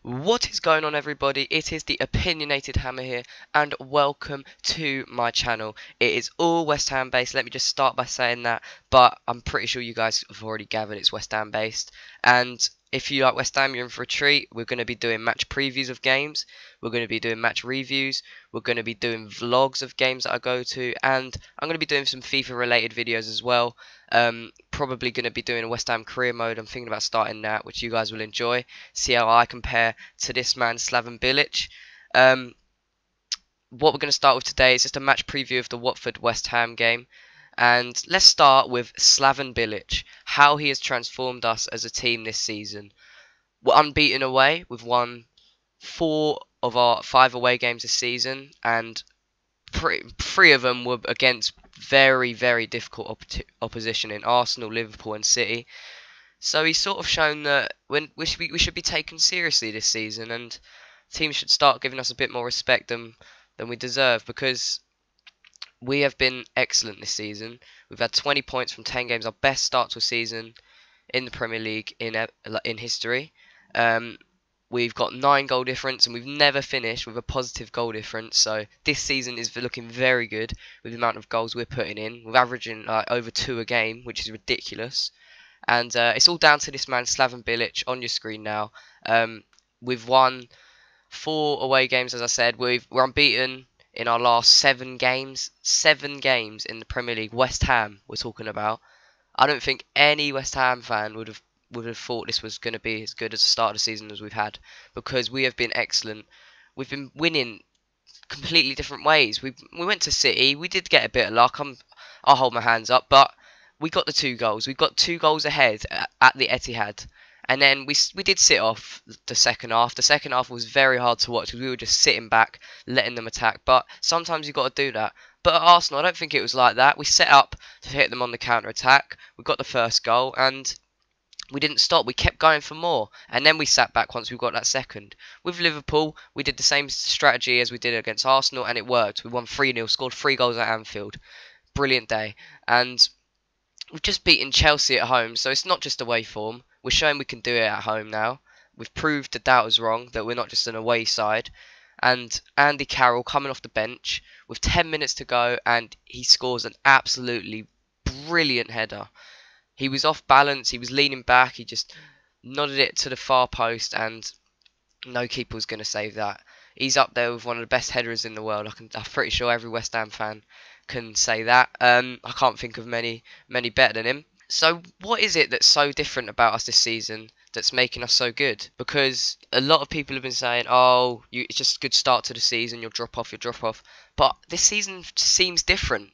What is going on, everybody? It is the Opinionated Hammer here, and welcome to my channel. It is all West Ham based. Let me just start by saying that, but I'm pretty sure you guys have already gathered it's West Ham based. And if you like West Ham, you're in for a treat. We're going to be doing match previews of games. We're going to be doing match reviews. We're going to be doing vlogs of games that I go to, and I'm going to be doing some FIFA related videos as well. Probably going to be doing a West Ham career mode. I'm thinking about starting that, which you guys will enjoy. See how I compare to this man, Slaven Bilic. What we're going to start with today is just a match preview of the Watford West Ham game. And let's start with Slaven Bilic, how he has transformed us as a team this season. We're unbeaten away. We've won 4 of our 5 away games this season, and 3 of them were against very, very difficult opposition in Arsenal, Liverpool and City. So he's sort of shown that we should be taken seriously this season, and teams should start giving us a bit more respect than we deserve, because we have been excellent this season. We've had 20 points from 10 games, our best start to a season in the Premier League in history. We've got 9 goal difference, and we've never finished with a positive goal difference. So this season is looking very good with the amount of goals we're putting in. We're averaging over 2 a game, which is ridiculous. And it's all down to this man, Slaven Bilic, on your screen now. We've won 4 away games, as I said. We're unbeaten in our last 7 games. 7 games in the Premier League. West Ham, we're talking about. I don't think any West Ham fan would have thought this was going to be as good as the start of the season as we've had, because we have been excellent. We've been winning completely different ways. We went to City. We did get a bit of luck. I'll hold my hands up, but we got the 2 goals. We got 2 goals ahead at the Etihad, and then we did sit off the second half. The second half was very hard to watch because we were just sitting back, letting them attack. But sometimes you've got to do that. But at Arsenal, I don't think it was like that. We set up to hit them on the counter attack. We got the first goal, and we didn't stop. We kept going for more, and then we sat back once we got that second. With Liverpool, we did the same strategy as we did against Arsenal, and it worked. We won 3-0, scored 3 goals at Anfield. Brilliant day. And we've just beaten Chelsea at home, so it's not just away form. We're showing we can do it at home now. We've proved the doubters wrong, that we're not just an away side. And Andy Carroll coming off the bench with 10 minutes to go, and he scores an absolutely brilliant header. He was off balance, he was leaning back, he just nodded it to the far post, and no keeper was going to save that. He's up there with one of the best headers in the world. I'm pretty sure every West Ham fan can say that. I can't think of many better than him. So what is it that's so different about us this season that's making us so good? Because a lot of people have been saying, oh, it's just a good start to the season, you'll drop off. But this season seems different.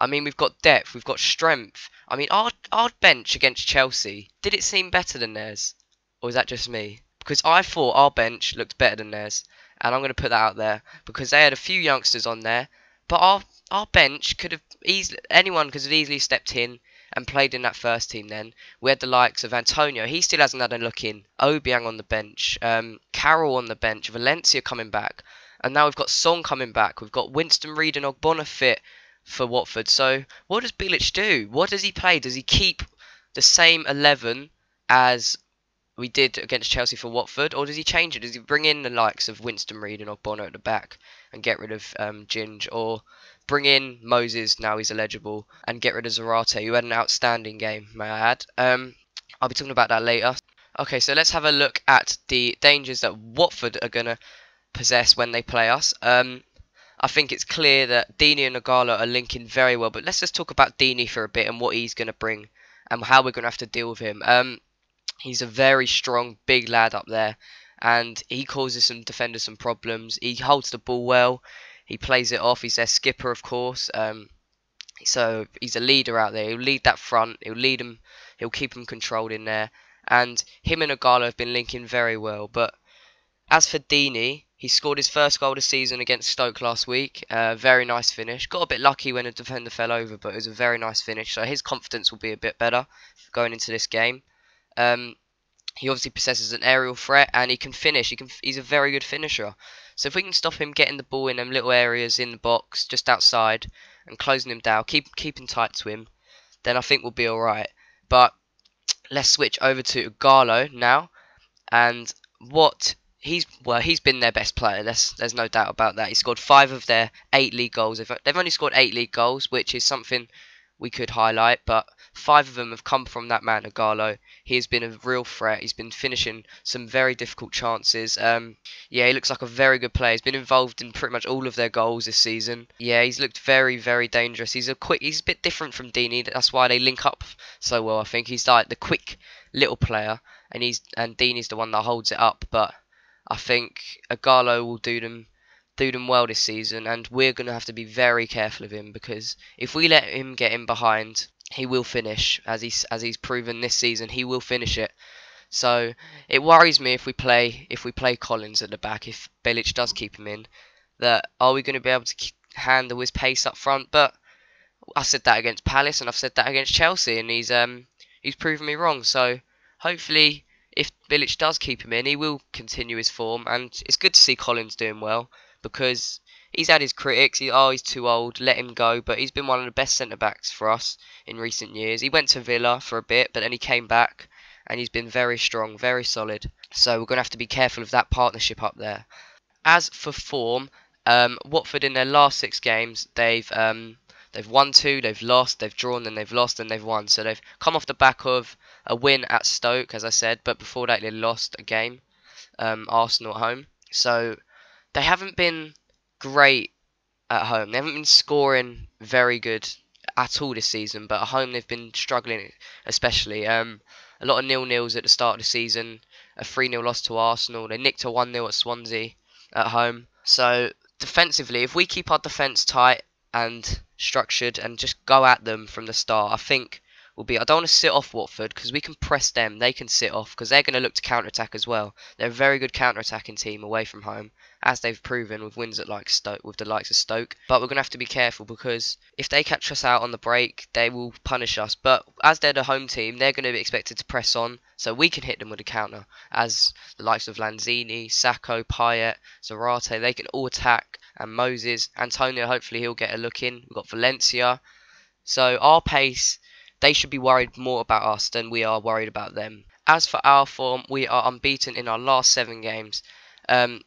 I mean, we've got depth, we've got strength. I mean, our bench against Chelsea, did it seem better than theirs? Or is that just me? Because I thought our bench looked better than theirs. And I'm going to put that out there, because they had a few youngsters on there. But our bench could have anyone could have easily stepped in and played in that first team then. We had the likes of Antonio. He still hasn't had a look in. Obiang on the bench. Carroll on the bench. Valencia coming back. And now we've got Song coming back. We've got Winston Reid and Ogbonna fit for Watford. So what does Bilic do? What does he play? Does he keep the same 11 as we did against Chelsea for Watford, or does he change it? Does he bring in the likes of Winston Reid and Ogbonna at the back and get rid of Ginge, or bring in Moses, now he's eligible, and get rid of Zarate, who had an outstanding game, may I add. I'll be talking about that later. Okay, so let's have a look at the dangers that Watford are going to possess when they play us. I think it's clear that Dini and Garlow are linking very well, but let's just talk about Dini for a bit and what he's going to bring and how we're going to have to deal with him. He's a very strong, big lad up there, and he causes some defenders some problems. He holds the ball well. He plays it off. He's their skipper, of course. So he's a leader out there. He'll lead that front. He'll lead them. He'll keep them controlled in there. And him and Garlow have been linking very well. But as for Dini, he scored his first goal of the season against Stoke last week. Very nice finish. Got a bit lucky when a defender fell over, but it was a very nice finish. So his confidence will be a bit better going into this game. He obviously possesses an aerial threat, and he can finish. He's a very good finisher. So if we can stop him getting the ball in them little areas in the box, just outside, and closing him down, keeping tight to him, then I think we'll be alright. But let's switch over to Garlow now. And what he's been their best player. There's no doubt about that. He scored 5 of their 8 league goals. They've only scored 8 league goals, which is something we could highlight. But 5 of them have come from that man, Garlow. He has been a real threat. He's been finishing some very difficult chances. Yeah, he looks like a very good player. He's been involved in pretty much all of their goals this season. Yeah, he's looked very, very dangerous. He's a bit different from Dini. That's why they link up so well. I think he's like the quick little player, and Dini's the one that holds it up. But I think Garlow will do them well this season, and we're going to have to be very careful of him, because if we let him get in behind, he will finish, as he's proven this season. He will finish it. So it worries me if we play Collins at the back, if Bilic does keep him in, that are we going to be able to handle his pace up front? But I said that against Palace, and I've said that against Chelsea, and he's proven me wrong. So hopefully, if Bilic does keep him in, he will continue his form, and it's good to see Collins doing well, because he's had his critics. He's too old, let him go. But he's been one of the best centre backs for us in recent years. He went to Villa for a bit, but then he came back, and he's been very strong, very solid. So we're going to have to be careful of that partnership up there. As for form, Watford in their last 6 games, they've won 2, they've lost, they've drawn, then they've lost, and they've won. So they've come off the back of a win at Stoke, as I said, but before that they lost a game, Arsenal at home. So they haven't been great at home. They haven't been scoring very good at all this season, but at home they've been struggling, especially. A lot of nil-nils at the start of the season, a 3-0 loss to Arsenal. They nicked a 1-0 at Swansea at home. So defensively, if we keep our defence tight and structured and just go at them from the start, I think we'll be. I don't want to sit off Watford, because we can press them. They can sit off, because they're going to look to counter-attack as well. They're a very good counter-attacking team away from home, as they've proven with wins at with the likes of Stoke. But we're going to have to be careful, because if they catch us out on the break, they will punish us. But as they're the home team, they're going to be expected to press on, so we can hit them with a counter. As the likes of Lanzini, Sacco, Payet, Zarate, they can all attack. And Moses, Antonio, hopefully he'll get a look in. We've got Valencia. So our pace, they should be worried more about us than we are worried about them. As for our form, we are unbeaten in our last 7 games.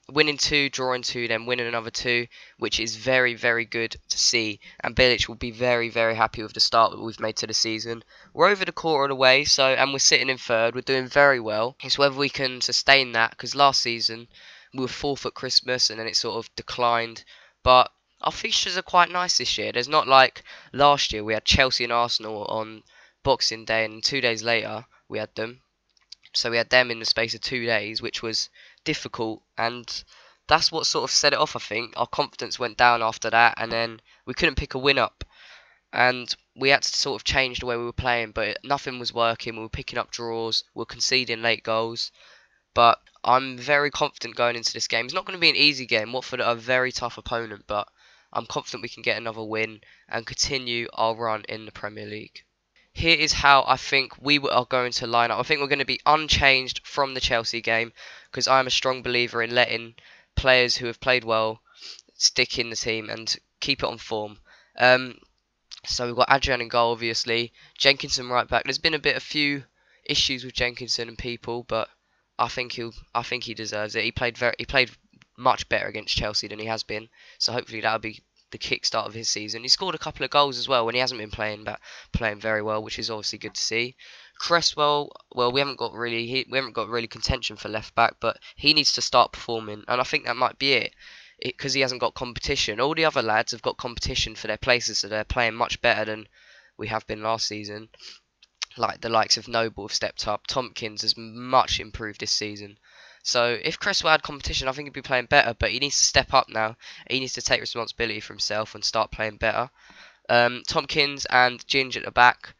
Winning 2, drawing 2, then winning another 2, which is very, very good to see. And Bilic will be very, very happy with the start that we've made to the season. We're over the quarter of the way, and we're sitting in 3rd. We're doing very well. It's whether we can sustain that, because last season we were 4th at Christmas, and then it sort of declined. But our fixtures are quite nice this year. There's not like last year we had Chelsea and Arsenal on Boxing Day, and 2 days later we had them. So we had them in the space of 2 days, which was difficult, and that's what sort of set it off. I think our confidence went down after that, and then we couldn't pick a win up, and we had to sort of change the way we were playing, but nothing was working. We were picking up draws, we were conceding late goals, but I'm very confident going into this game. It's not going to be an easy game. Watford are a very tough opponent, but I'm confident we can get another win and continue our run in the Premier League. Here is how I think we are going to line up. I think we're going to be unchanged from the Chelsea game, because I'm a strong believer in letting players who have played well stick in the team and keep it on form. So we've got Adrian in goal, obviously. Jenkinson right back. There's been a few issues with Jenkinson and people, but I think he deserves it. He played much better against Chelsea than he has been. So hopefully that'll be the kickstart of his season. He scored a couple of goals as well when he hasn't been playing very well, which is obviously good to see. Cresswell, well, we haven't got really contention for left back, but he needs to start performing, and I think that might be it, because he hasn't got competition. All the other lads have got competition for their places, so they're playing much better than we have been last season. Like the likes of Noble have stepped up. Tompkins has much improved this season. So if Cresswell had competition, I think he'd be playing better, but he needs to step up now. He needs to take responsibility for himself and start playing better. Tompkins and Ginge at the back,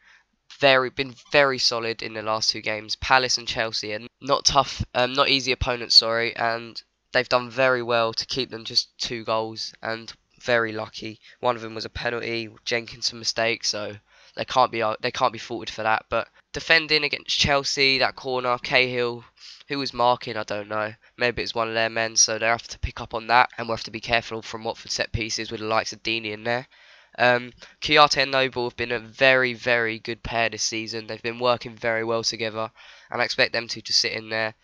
been very solid in the last 2 games. Palace and Chelsea are not tough, not easy opponents, sorry, and they've done very well to keep them just 2 goals, and very lucky. One of them was a penalty, Jenkinson mistake, so they can't be faulted for that. But defending against Chelsea, that corner, Cahill, who was marking, I don't know. Maybe it's one of their men, so they have to pick up on that, and we'll have to be careful from Watford set pieces with the likes of Dini in there. Kiyate and Noble have been a very, very good pair this season. They've been working very well together, and I expect them to sit in there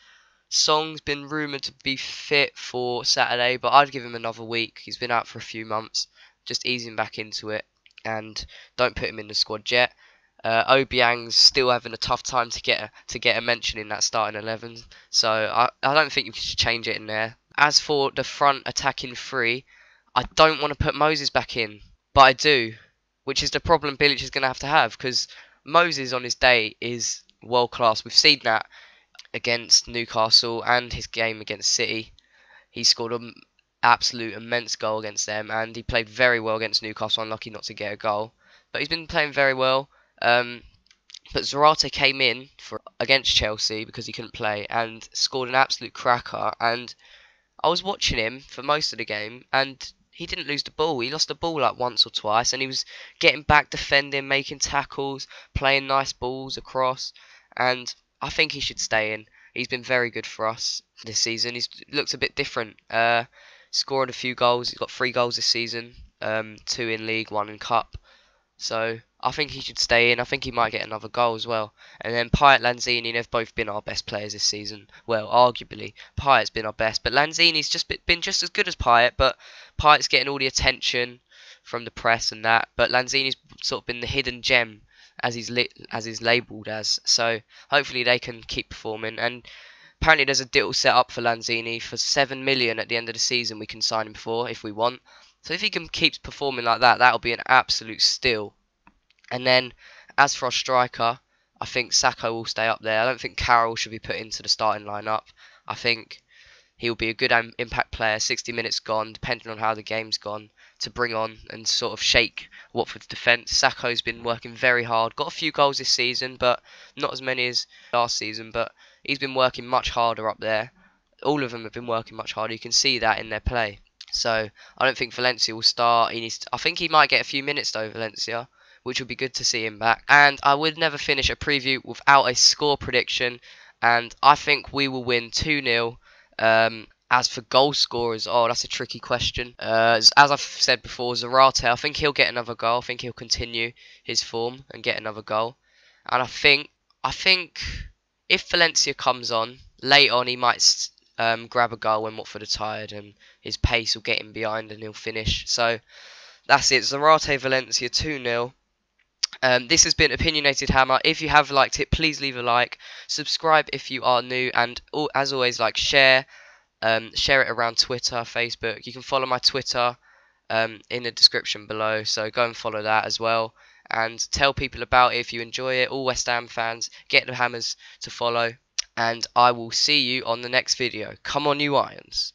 Song's been rumoured to be fit for Saturday, but I'd give him another week. He's been out for a few months. Just ease him back into it and don't put him in the squad yet. Obiang's still having a tough time to get a mention in that starting 11, so I don't think you should change it in there. As for the front attacking three, I don't want to put Moses back in, but I do, which is the problem Bilic is going to have, because Moses on his day is world class. We've seen that against Newcastle and his game against City. He scored an absolute immense goal against them, and he played very well against Newcastle, unlucky not to get a goal. But he's been playing very well. But Zarate came in for against Chelsea because he couldn't play and scored an absolute cracker. And I was watching him for most of the game, and he didn't lose the ball. He lost the ball like once or twice, and he was getting back, defending, making tackles, playing nice balls across. And I think he should stay in. He's been very good for us this season. He's looks a bit different. Scored a few goals. He's got 3 goals this season. 2 in league, 1 in cup. So I think he should stay in. I think he might get another goal as well. And then Payet, Lanzini, they've both been our best players this season. Well, arguably, Payet's been our best, but Lanzini's just been just as good as Payet. But Payet's getting all the attention from the press and that. But Lanzini's sort of been the hidden gem, as he's labelled as. So hopefully they can keep performing. And apparently there's a deal set up for Lanzini for 7 million at the end of the season. We can sign him for if we want. So if he can keep performing like that, that'll be an absolute steal. And then, as for our striker, I think Sacco will stay up there. I don't think Carroll should be put into the starting lineup. I think he'll be a good impact player, 60 minutes gone, depending on how the game's gone, to bring on and sort of shake Watford's defence. Sacco's been working very hard, got a few goals this season, but not as many as last season, but he's been working much harder up there. All of them have been working much harder. You can see that in their play. So I don't think Valencia will start. I think he might get a few minutes though, Valencia, which would be good to see him back. And I would never finish a preview without a score prediction, and I think we will win 2-0. As for goal scorers, that's a tricky question. As I've said before, Zarate, I think he'll get another goal. I think he'll continue his form and get another goal. And I think if Valencia comes on late on, he might grab a goal when Watford are tired, and his pace will get him behind and he'll finish. So that's it. Zarate Valencia 2-0. This has been Opinionated Hammer. If you have liked it, please leave a like. Subscribe if you are new, and as always, share it around Twitter, Facebook. You can follow my Twitter in the description below, so go and follow that as well. And tell people about it if you enjoy it. All West Ham fans, get the Hammers to follow. And I will see you on the next video. Come on, you Irons.